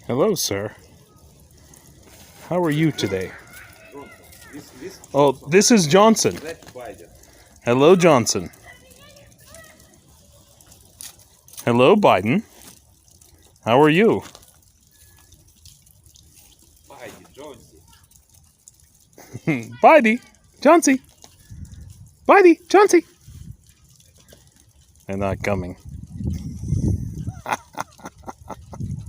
Hello, sir. How are you today? Oh, this is Johnson. Hello, Johnson. Hello, Biden. How are you? Bidey, Johnsy. Bidey, Johnsy. They're not coming.